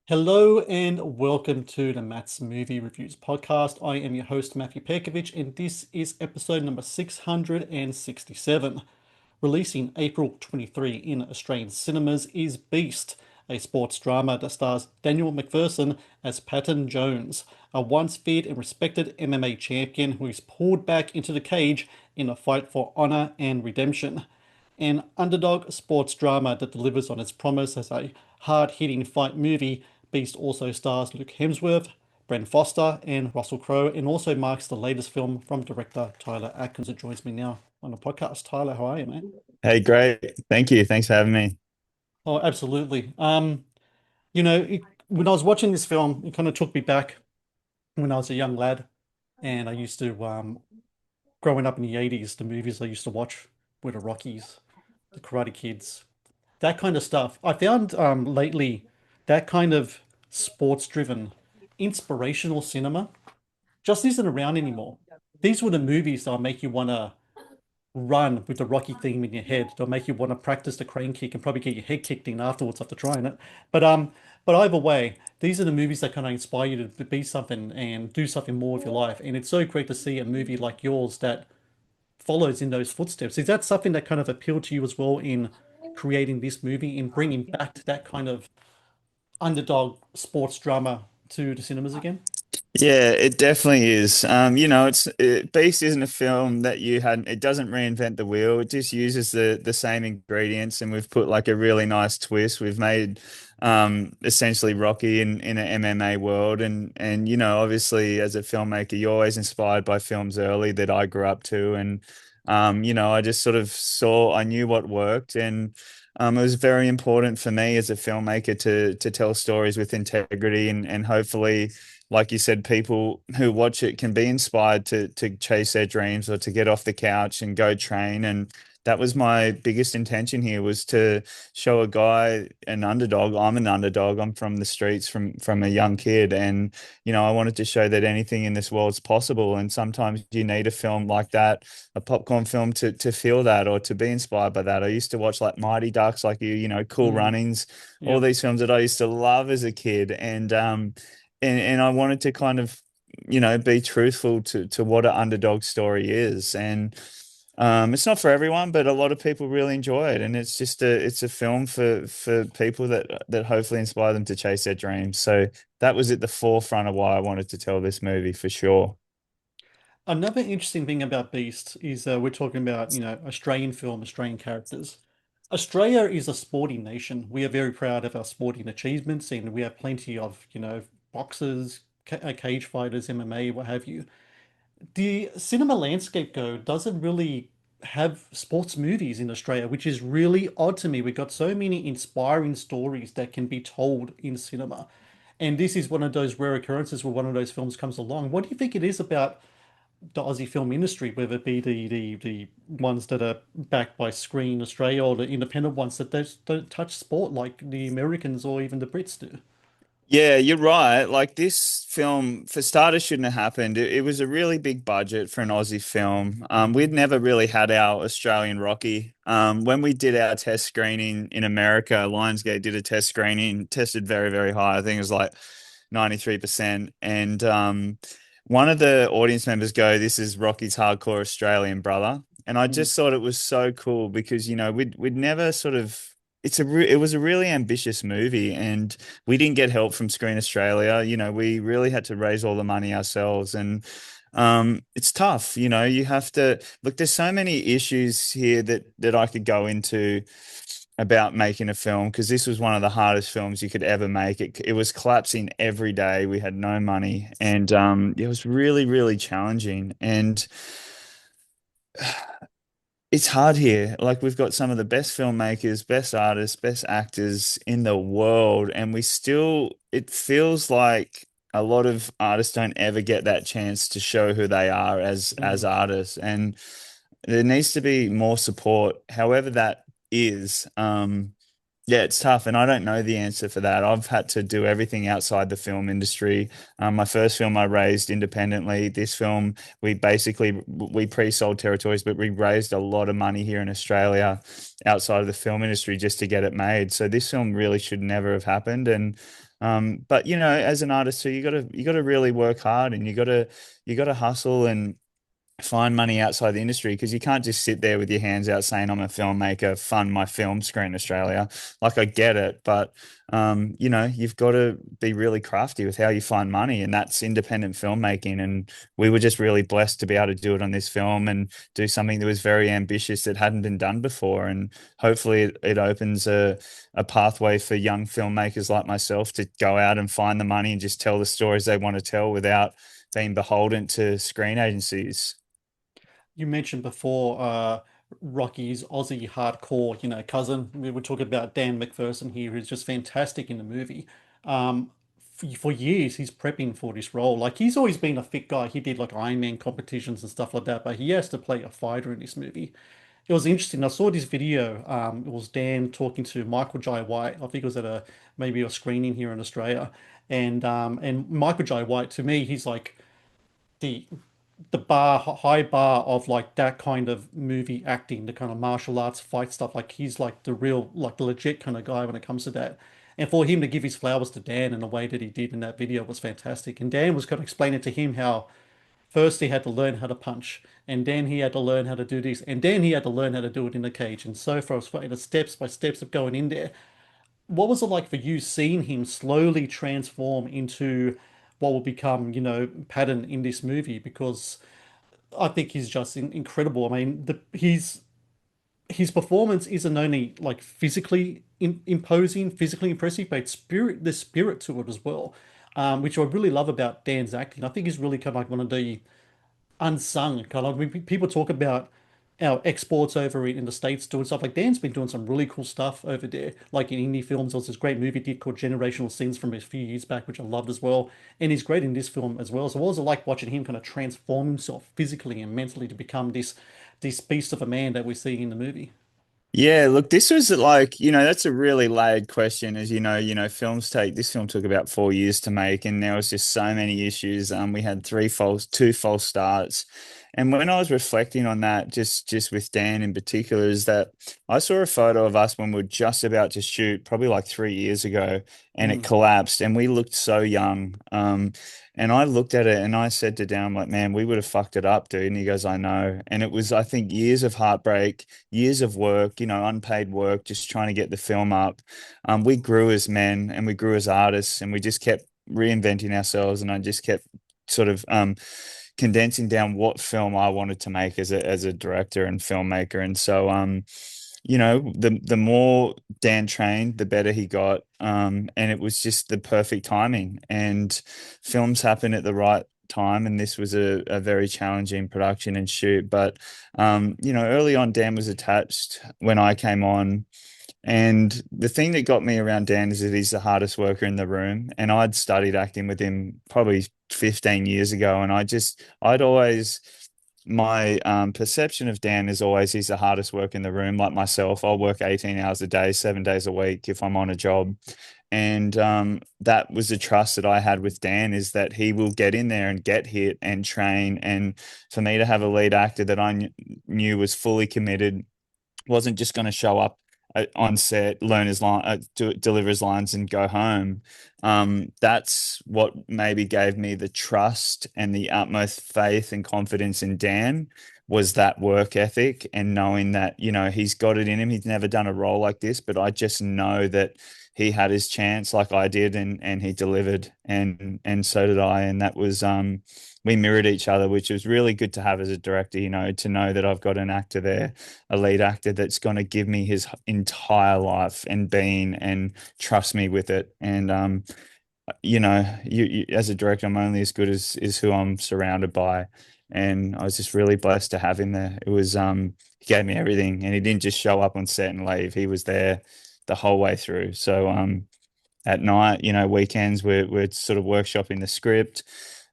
Hello and welcome to the Matt's Movie Reviews podcast. I am your host, Matthew Pejkovic, and this is episode number 667. Releasing April 23 in Australian cinemas is Beast, a sports drama that stars Daniel MacPherson as Patton James, a once feared and respected MMA champion who is pulled back into the cage in a fight for honor and redemption. An underdog sports drama that delivers on its promise as a hard-hitting fight movie, Beast also stars Luke Hemsworth, Bren Foster, and Russell Crowe, and also marks the latest film from director Tyler Atkins, who joins me now on the podcast. Tyler, how are you, man? Hey, great. Thank you. Thanks for having me. Oh, absolutely. When I was watching this film, it kind of took me back when I was a young lad, and I used to, growing up in the 80s, the movies I used to watch were the Rockies, the Karate Kids, that kind of stuff. I found lately that kind of sports-driven, inspirational cinema just isn't around anymore. These were the movies that'll make you want to run with the Rocky theme in your head. They'll make you want to practice the crane kick and probably get your head kicked in afterwards after trying it. But either way, these are the movies that kind of inspire you to be something and do something more with your life. And it's so great to see a movie like yours that follows in those footsteps. Is that something that kind of appealed to you as well in creating this movie, in bringing back that kind of underdog sports drama to the cinemas again? Yeah, it definitely is. Beast isn't a film that you had. It doesn't reinvent the wheel. It just uses the same ingredients, and we've put like a really nice twist. We've made essentially Rocky in an MMA world, and obviously as a filmmaker, you're always inspired by films early that I grew up to, and I just sort of saw. I knew what worked, and it was very important for me as a filmmaker to tell stories with integrity and hopefully, like you said, people who watch it can be inspired to chase their dreams or to get off the couch and go train. And that was my biggest intention here, was to show a guy an underdog. I'm an underdog. I'm from the streets from a young kid. And, I wanted to show that anything in this world is possible. And sometimes you need a film like that, a popcorn film to feel that or to be inspired by that. I used to watch like Mighty Ducks, like Cool Mm, Runnings, all yeah. these films that I used to love as a kid. And I wanted to kind of, be truthful to what an underdog story is. And it's not for everyone, but a lot of people really enjoy it. And it's a film for people that hopefully inspire them to chase their dreams. So that was at the forefront of why I wanted to tell this movie for sure. Another interesting thing about Beast is we're talking about, Australian film, Australian characters. Australia is a sporting nation. We are very proud of our sporting achievements, and we have plenty of, boxers, cage fighters, MMA, what have you. The cinema landscape, though, doesn't really have sports movies in Australia, which is really odd to me. We've got so many inspiring stories that can be told in cinema. And this is one of those rare occurrences where one of those films comes along. What do you think it is about the Aussie film industry, whether it be the ones that are backed by Screen Australia or the independent ones that don't touch sport like the Americans or even the Brits do? Yeah, you're right. Like this film, for starters, shouldn't have happened. It was a really big budget for an Aussie film. We'd never really had our Australian Rocky. When we did our test screening in America, Lionsgate did a test screening, tested very, very high. I think it was like 93%. And one of the audience members go, "This is Rocky's hardcore Australian brother." And I Mm. just thought it was so cool because, we'd never sort of it was a really ambitious movie, and we didn't get help from Screen Australia. We really had to raise all the money ourselves, and it's tough. You have to look. There's so many issues here that I could go into about making a film, because this was one of the hardest films you could ever make. It was collapsing every day. We had no money, and it was really, really challenging. And it's hard here. Like, we've got some of the best filmmakers, best artists, best actors in the world, and it feels like a lot of artists don't ever get that chance to show who they are as Mm. artists. And there needs to be more support, however that is. Yeah, it's tough, and I don't know the answer for that. I've had to do everything outside the film industry. My first film I raised independently. This film, we pre-sold territories, but we raised a lot of money here in Australia outside of the film industry just to get it made. So this film really should never have happened, and But as an artist too, you gotta really work hard, and you gotta hustle and find money outside the industry, because you can't just sit there with your hands out saying, I'm a filmmaker, fund my film, Screen Australia. Like, I get it, but you've got to be really crafty with how you find money, and that's independent filmmaking. And we were just really blessed to be able to do it on this film and do something that was very ambitious that hadn't been done before. And hopefully it opens a pathway for young filmmakers like myself to go out and find the money and just tell the stories they want to tell without being beholden to screen agencies. You mentioned before Rocky's Aussie hardcore, cousin. We were talking about Dan MacPherson here, who's just fantastic in the movie. For years, he's prepping for this role. Like, he's always been a fit guy. He did like Ironman competitions and stuff like that, but he has to play a fighter in this movie. It was interesting. I saw this video. It was Dan talking to Michael Jai White. I think it was at maybe a screening here in Australia, and Michael Jai White, to me, he's like the high bar of like that kind of movie acting, the kind of martial arts fight stuff. Like, he's like the real, like the legit kind of guy when it comes to that. And for him to give his flowers to Dan in the way that he did in that video was fantastic. And Dan was kind of explaining to him how first he had to learn how to punch, and then he had to learn how to do this, and then he had to learn how to do it in the cage, and so forth, the steps by steps of going in there. What was it like for you seeing him slowly transform into what will become, Patton in this movie? Because I think he's just incredible. I mean, his performance isn't only like physically imposing, physically impressive, but the spirit to it as well, which I really love about Dan's acting. I think he's really kind of like one of the unsung kind of. When people talk about our exports over in the States doing stuff, like Dan's been doing some really cool stuff over there. Like in indie films, there was this great movie he did called Generational Sins from a few years back, which I loved as well. And he's great in this film as well. So what was it like watching him kind of transform himself physically and mentally to become this beast of a man that we're seeing in the movie? Yeah, look, this was like, that's a really layered question. As this film took about 4 years to make, and there was just so many issues. We had two false starts. And when I was reflecting on that, just with Dan in particular, is that I saw a photo of us when we were just about to shoot, probably like 3 years ago, and it Mm. collapsed, and we looked so young. And I looked at it and I said to Dan, I'm like, man, we would have fucked it up, dude. And he goes, I know. And it was, I think, years of heartbreak, years of work, unpaid work, just trying to get the film up. We grew as men and we grew as artists, and we just kept reinventing ourselves. And I just kept sort of condensing down what film I wanted to make as a director and filmmaker. And so the more Dan trained, the better he got. And it was just the perfect timing. And films happen at the right time. And this was a very challenging production and shoot. But early on, Dan was attached when I came on. And the thing that got me around Dan is that he's the hardest worker in the room. And I'd studied acting with him probably 15 years ago. And I'd always, my perception of Dan is always he's the hardest worker in the room. Like myself, I'll work 18 hours a day, 7 days a week if I'm on a job. And that was the trust that I had with Dan, is that he will get in there and get hit and train. And for me to have a lead actor that I knew was fully committed, wasn't just going to show up on set, learn his line, deliver his lines, and go home. That's what maybe gave me the trust and the utmost faith and confidence in Dan, was that work ethic and knowing that, he's got it in him. He's never done a role like this, but I just know that he had his chance like I did, and he delivered, and so did I. And that was we mirrored each other, which was really good to have as a director, to know that I've got an actor there, a lead actor that's going to give me his entire life and being, and trust me with it. And you as a director, I'm only as good as who I'm surrounded by. And I was just really blessed to have him there. It was he gave me everything, and he didn't just show up on set and leave. He was there the whole way through. So at night, weekends, we're sort of workshopping the script.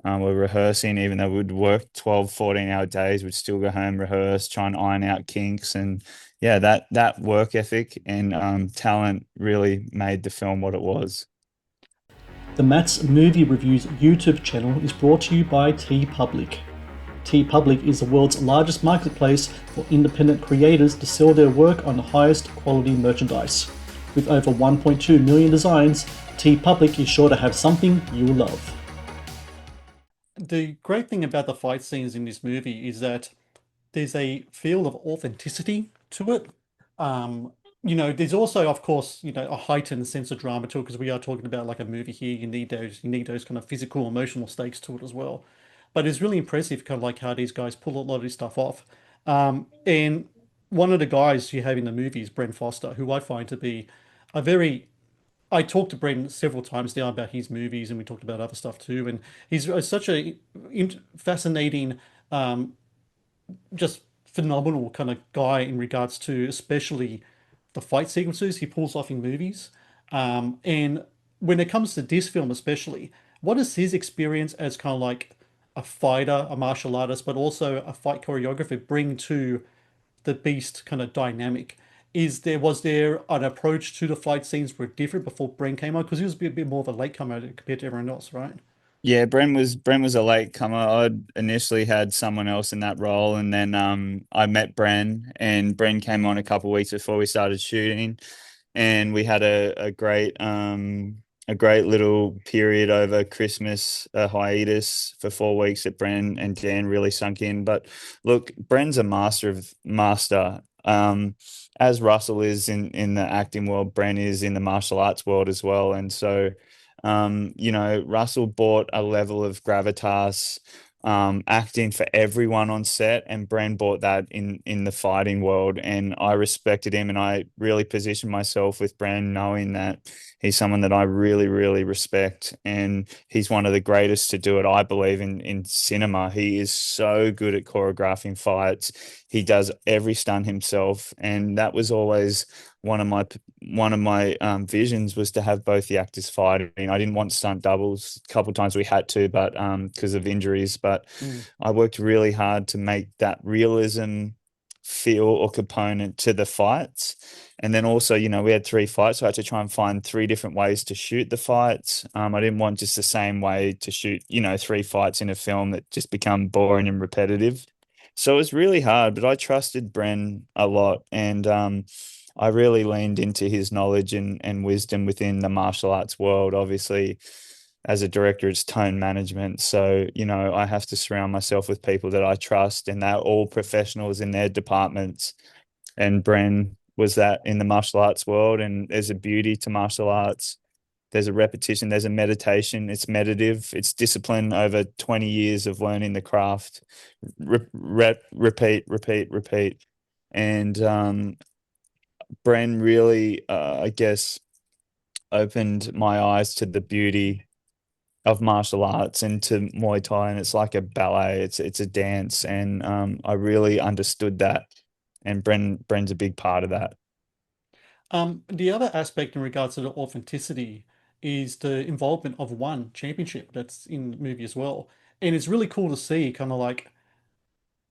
We're rehearsing, even though we'd work 12, 14-hour days, we'd still go home, rehearse, try and iron out kinks. And yeah, that work ethic and talent really made the film what it was. The Matt's Movie Reviews YouTube channel is brought to you by TeePublic. TeePublic is the world's largest marketplace for independent creators to sell their work on the highest quality merchandise. With over 1.2 million designs, T Public is sure to have something you'll love. The great thing about the fight scenes in this movie is that there's a feel of authenticity to it. Um, there's also, of course, a heightened sense of drama to it because we are talking about like a movie here. You need those kind of physical, emotional stakes to it as well. But it's really impressive, kind of like how these guys pull a lot of this stuff off. And one of the guys you have in the movie is Brent Foster, who I find to be a very I talked to Brent several times now about his movies, and we talked about other stuff too. And he's such a fascinating, um, just phenomenal kind of guy in regards to especially the fight sequences he pulls off in movies. And when it comes to this film, especially, what is his experience as kind of like a fighter, a martial artist, but also a fight choreographer bring to the beast kind of dynamic? Was there an approach to the fight scenes were different before Brent came out? Because he was a bit more of a latecomer compared to everyone else, right? Yeah, Bren was a late comer. I'd initially had someone else in that role, and then I met Bren, and Bren came on a couple of weeks before we started shooting, and we had a great little period over Christmas, a hiatus for 4 weeks that Bren and Dan really sunk in. But look, Bren's a master. As Russell is in the acting world, Bren is in the martial arts world as well, and so. Russell brought a level of gravitas, acting for everyone on set, and Bren brought that in the fighting world. And I respected him, and I really positioned myself with Bren, knowing that he's someone that I really, really respect, and he's one of the greatest to do it, I believe, in cinema. He is so good at choreographing fights. He does every stunt himself, and that was always one of my visions was to have both the actors fighting. I didn't want stunt doubles. A couple of times we had to, but because of injuries. But Mm. I worked really hard to make that realism feel or component to the fights. And then also, we had 3 fights, so I had to try and find 3 different ways to shoot the fights. I didn't want just the same way to shoot, 3 fights in a film that just become boring and repetitive. So it was really hard, but I trusted Bren a lot, and I really leaned into his knowledge and wisdom within the martial arts world. Obviously, as a director, it's tone management. So, I have to surround myself with people that I trust, and they're all professionals in their departments. And Bren was that in the martial arts world. And there's a beauty to martial arts. There's a repetition, there's a meditation. It's meditative, it's discipline over 20 years of learning the craft. Repeat, repeat, repeat. And Bren really, I guess, opened my eyes to the beauty of martial arts and to Muay Thai, and it's like a ballet. It's a dance, and I really understood that, and Bren's a big part of that. The other aspect in regards to the authenticity is the involvement of one championship that's in the movie as well. And it's really cool to see kind of like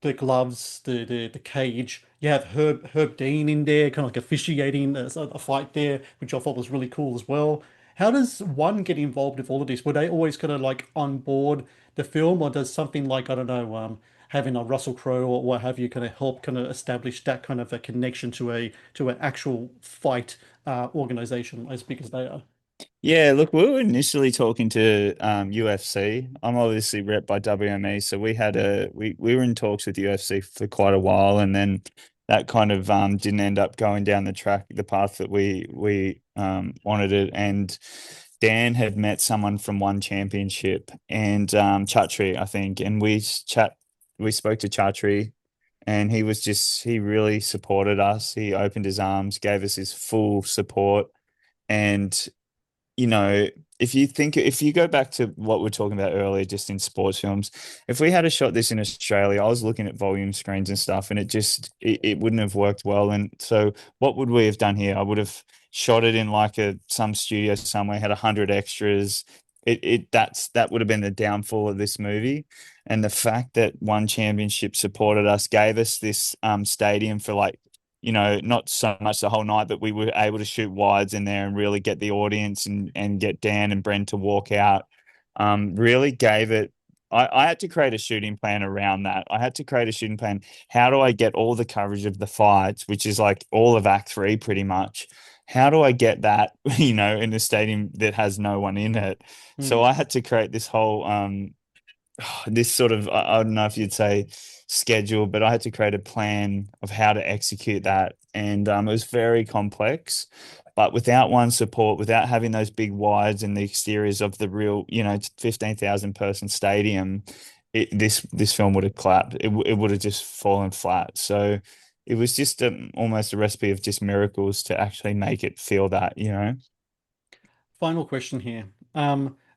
the gloves, the cage. You have Herb Dean in there, kind of like officiating a fight there, which I thought was really cool as well. How does one get involved with all of this? Were they always kind of like on board the film, or does something like, I don't know, having a Russell Crowe or what have you kind of help kind of establish that kind of a connection to an actual fight organization as big as they are? Yeah, look, we were initially talking to UFC. I'm obviously rep by WME, so we were in talks with UFC for quite a while, and then that kind of didn't end up going down the path that we wanted it. And Dan had met someone from one championship, and Chatri, I think, and we spoke to Chatri, and he really supported us. He opened his arms, gave us his full support, and you know, if you go back to what we are talking about earlier, just in sports films, if we had a shot this in Australia, I was looking at volume screens and stuff, and it wouldn't have worked well. And so, what would we have done here? I would have shot it in like some studio somewhere, had 100 extras. That would have been the downfall of this movie. And the fact that one championship supported us, gave us this stadium for like not so much the whole night, but we were able to shoot wides in there and really get the audience and get Dan and Brent to walk out. Really gave it. I had to create a shooting plan around that. I had to create a shooting plan. How do I get all the coverage of the fights, which is like all of Act 3 pretty much, how do I get that, in a stadium that has no one in it? So Mm. I had to create this whole this sort of, I don't know if you'd say schedule, but I had to create a plan of how to execute that. And it was very complex, but without one support, without having those big wides and the exteriors of the real, 15,000 person stadium, this film would have clapped. It would have just fallen flat. So it was just almost a recipe of just miracles to actually make it feel that. Final question here.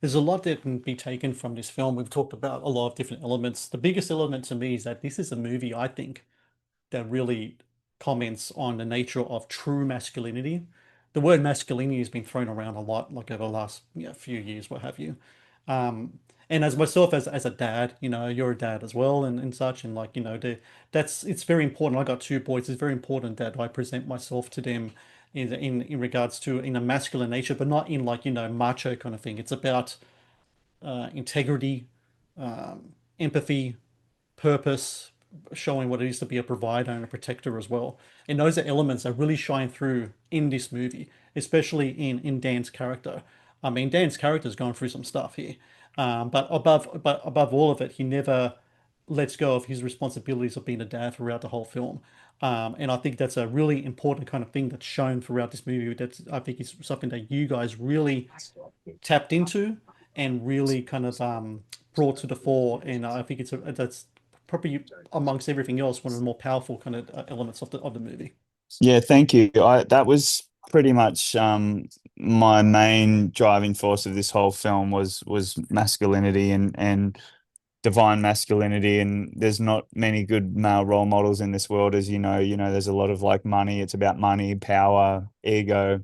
There's a lot that can be taken from this film. We've talked about a lot of different elements. The biggest element to me is that this is a movie, I think, that really comments on the nature of true masculinity. The word masculinity has been thrown around a lot, like over the last few years, what have you. And as myself, as a dad, you're a dad as well, and such, and like it's very important. I got two boys. It's very important that I present myself to them in regards to in a masculine nature, but not in like macho kind of thing. It's about integrity, empathy, purpose, showing what it is to be a provider and a protector as well. And those are elements that really shine through in this movie, especially in Dan's character. I mean, Dan's character's gone through some stuff here, but above all of it, he never lets go of his responsibilities of being a dad throughout the whole film. And I think that's a really important kind of thing that's shown throughout this movie. That I think is something that you guys really tapped into and really kind of brought to the fore. And I think that's probably amongst everything else one of the more powerful kind of elements of the movie. Yeah, thank you. That was pretty much my main driving force of this whole film was masculinity and divine masculinity. And there's not many good male role models in this world, as you know. There's a lot of like money. It's about money, power, ego.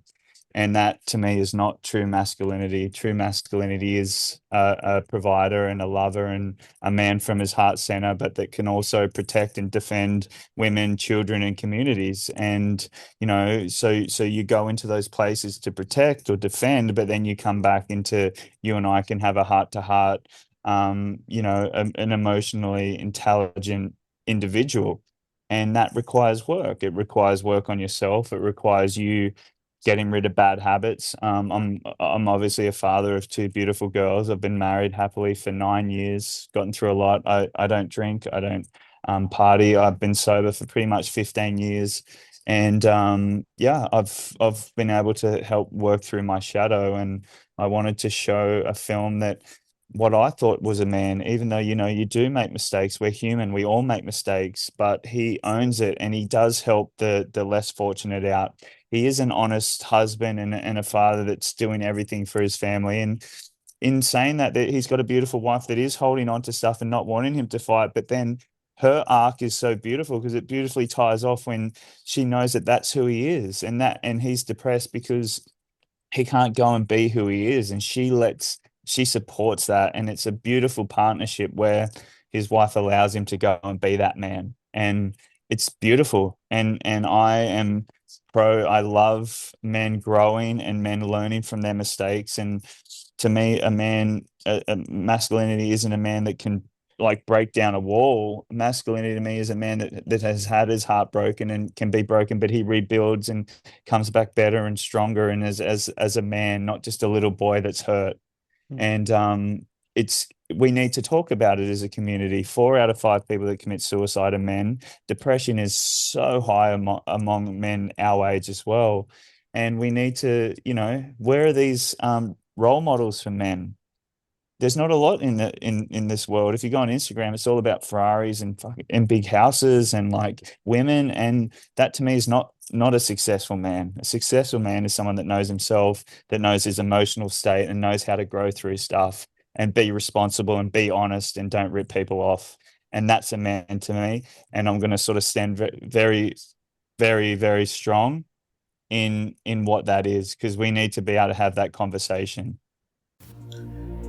And that to me is not true masculinity. True masculinity is a provider and a lover and a man from his heart center, but that can also protect and defend women, children, and communities. And, so you go into those places to protect or defend, but then you come back into, you and I can have a heart to heart, an emotionally intelligent individual. And that requires work. It requires work on yourself. It requires you getting rid of bad habits. I'm obviously a father of two beautiful girls. I've been married happily for 9 years, gotten through a lot. I don't drink, I don't party. I've been sober for pretty much 15 years. And yeah, I've been able to help work through my shadow. And I wanted to show a film that what I thought was a man, even though, you do make mistakes. We're human. We all make mistakes, but he owns it and he does help the less fortunate out. He is an honest husband and a father that's doing everything for his family. And in saying that he's got a beautiful wife that is holding on to stuff and not wanting him to fight, but then her arc is so beautiful because it beautifully ties off when she knows that that's who he is, and he's depressed because he can't go and be who he is, and she supports that. And it's a beautiful partnership where his wife allows him to go and be that man, and it's beautiful. And I am I love men growing and men learning from their mistakes. And to me, a masculinity isn't a man that can like break down a wall. Masculinity to me is a man that has had his heart broken and can be broken, but he rebuilds and comes back better and stronger, and as a man, not just a little boy that's hurt. Mm. And it's we need to talk about it as a community. 4 out of 5 people that commit suicide are men. Depression is so high among men our age as well. And we need to, where are these role models for men? There's not a lot in this world. If you go on Instagram, it's all about Ferraris and big houses and like women, and that to me is not a successful man. A successful man is someone that knows himself, that knows his emotional state, and knows how to grow through stuff and be responsible and be honest and don't rip people off. And that's a man to me. And I'm going to sort of stand very, very, very strong in what that is, because we need to be able to have that conversation.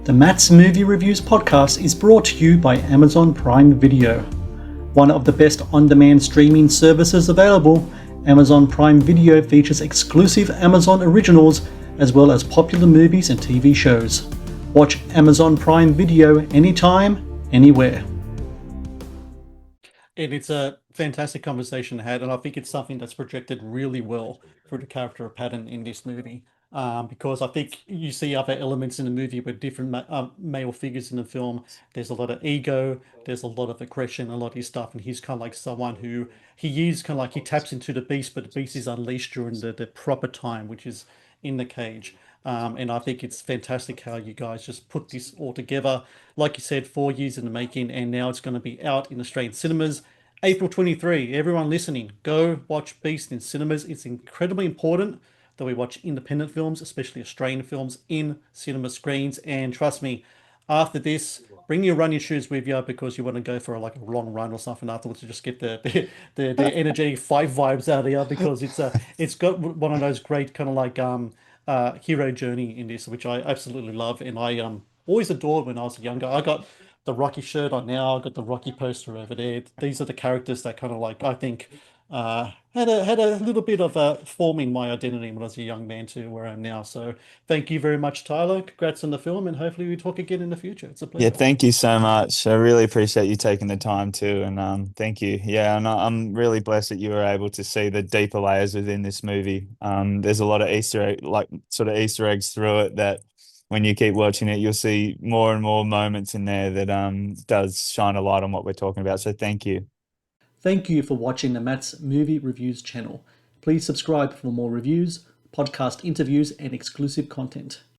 The Matt's Movie Reviews podcast is brought to you by Amazon Prime Video. One of the best on-demand streaming services available, Amazon Prime Video features exclusive Amazon originals as well as popular movies and TV shows. Watch Amazon Prime Video anytime, anywhere. And it's fantastic conversation had, and I think it's something that's projected really well through the character of Patton in this movie. Because I think you see other elements in the movie with different male figures in the film. There's a lot of ego, there's a lot of aggression, a lot of his stuff, and he's kind of like someone who he is kind of like he taps into the beast, but the beast is unleashed during the proper time, which is in the cage. And I think it's fantastic how you guys just put this all together. Like you said, 4 years in the making, and now it's going to be out in Australian cinemas. April 23. Everyone listening, go watch Beast in cinemas. It's incredibly important that we watch independent films, especially Australian films, in cinema screens. And trust me, after this, bring your running shoes with you because you want to go for like a long run or something afterwards to just get the energetic fight vibes out of you because it's got one of those great kind of like hero journey in this, which I absolutely love, and I always adored when I was younger. I got the Rocky shirt on now. I got the Rocky poster over there. These are the characters that kind of like I think had a little bit of forming my identity when I was a young man to where I am now. So thank you very much, Tyler. Congrats on the film, and hopefully we talk again in the future. It's a Yeah, pleasure. thank you so much. I really appreciate you taking the time too, and thank you. Yeah, and I'm really blessed that you were able to see the deeper layers within this movie. There's a lot of Easter egg, like sort of Easter eggs through it that when you keep watching it, you'll see more and more moments in there that does shine a light on what we're talking about. So thank you. Thank you for watching the Matt's Movie Reviews channel. Please subscribe for more reviews, podcast interviews, and exclusive content.